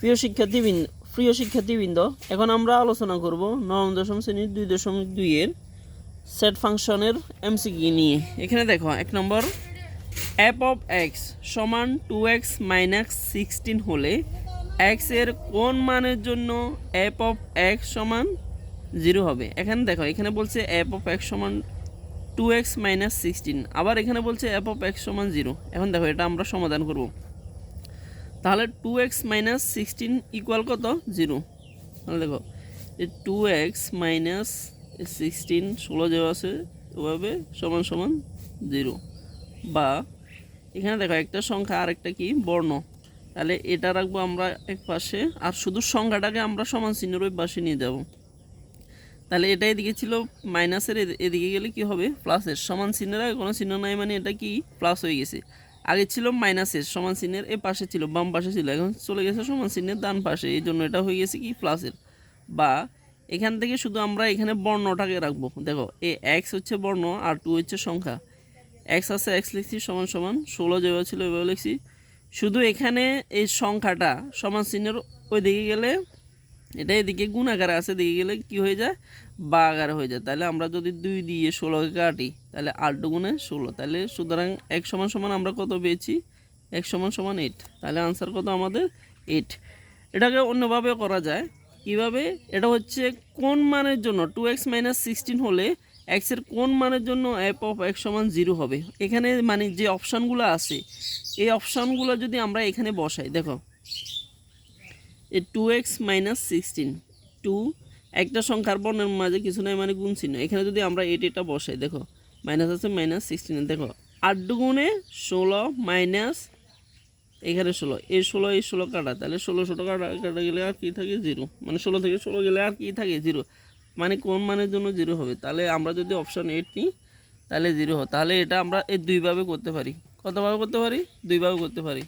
প্রিয় শিক্ষার্থীবৃন্দ, এখন আমরা আলোচনা করব নবম দশম শ্রেণীর 2.2 এর সেট ফাংশনের এমসিকিউ নিয়ে। এখানে দেখো 1 নম্বর, f of x সমান 2x মাইনাস 16 হলে x এর কোন মানের জন্য f of x সমান 0 হবে। এখানে দেখো, এখানে বলছে f of x সমান 2x মাইনাস 16, আবার এখানে বলছে f of x সমান 0। এখন দেখো, এটা আমরা সমাধান করব। তাহলে 2x মাইনাস 16 ইকুয়াল কত? 0। তাহলে দেখো, এই 2x মাইনাস 16 16 দেওয়া আছে ওভাবে সমান সমান 0, বা এখানে দেখো একটা সংখ্যা আর একটা কি বর্ণ, তাহলে এটা রাখবো আমরা এক পাশে, আর শুধু সংখ্যাটাকে আমরা সমান চিহ্নের ওই পাশে নিয়ে যাব। তাহলে এটা এদিকে ছিল মাইনাসের, এদিকে গেলে কি হবে? প্লাসের। সমান চিহ্নের আগে কোনো চিহ্ন নাই মানে এটা কি প্লাস হয়ে গেছে। আগে ছিল মাইনাসের, সমান চিহ্নের এ পাশে ছিল, বাম পাশে ছিল, এখন চলে গেছে সমান চিহ্নের ডান পাশে, এই জন্য এটা হয়ে গেছে কি প্লাসের। বা এখান থেকে শুধু আমরা এখানে বর্ণটাকে রাখবো। দেখো, এই এক্স হচ্ছে বর্ণ আর 2 হচ্ছে সংখ্যা। এক্স আছে, এক্স লিখছি, সমান সমান 16 যেভাবে ছিল ওইভাবে লিখছি। শুধু এখানে এই সংখ্যাটা সমান চিহ্নের ওই দিকে গেলে, এটা এদিকে গুণ আকারে আছে, দিকে গেলে কি হয়ে যায়? বা আকারে হয়ে যায়। তাহলে আমরা যদি 2 দিয়ে 16কে কাটি, তাহলে 8 গুণে 16, তাহলে সুতরাং এক সমান সমান আমরা কত পেয়েছি? এক সমান সমান 8। তাহলে আনসার কত আমাদের? 8। এটাকে অন্যভাবে করা যায়। কিভাবে? এটা হচ্ছে কোন মানের জন্য 2x মাইনাস 16 হলে x এর কোন মানের জন্য f of x সমান 0 হবে। এখানে মানে যে অপশানগুলো আছে, এই অপশানগুলো যদি আমরা এখানে বসাই, দেখো এই 2x মাইনাস 16, 2 একটা সংখ্যার বর্ণের মাঝে কিছু নাই মানে গুণ চিহ্ন, এখানে যদি আমরা এটা বসাই, দেখো মাইনাস আছে, মাইনাস 16, দেখো 8 গুণে 16 মাইনাস এখানে 16, এই 16 কাটা, তাহলে 16 কাটা গেলে আর কি থাকে? 0। মানে 16 থেকে 16 গেলে আর কি থাকে? 0। মানে কোন মানের জন্য 0 হবে? তাহলে আমরা যদি অপশান 8 নিই তাহলে 0 হয়। তাহলে এটা আমরা এই দুইভাবে করতে পারি। কতভাবে করতে পারি? দুইভাবে করতে পারি।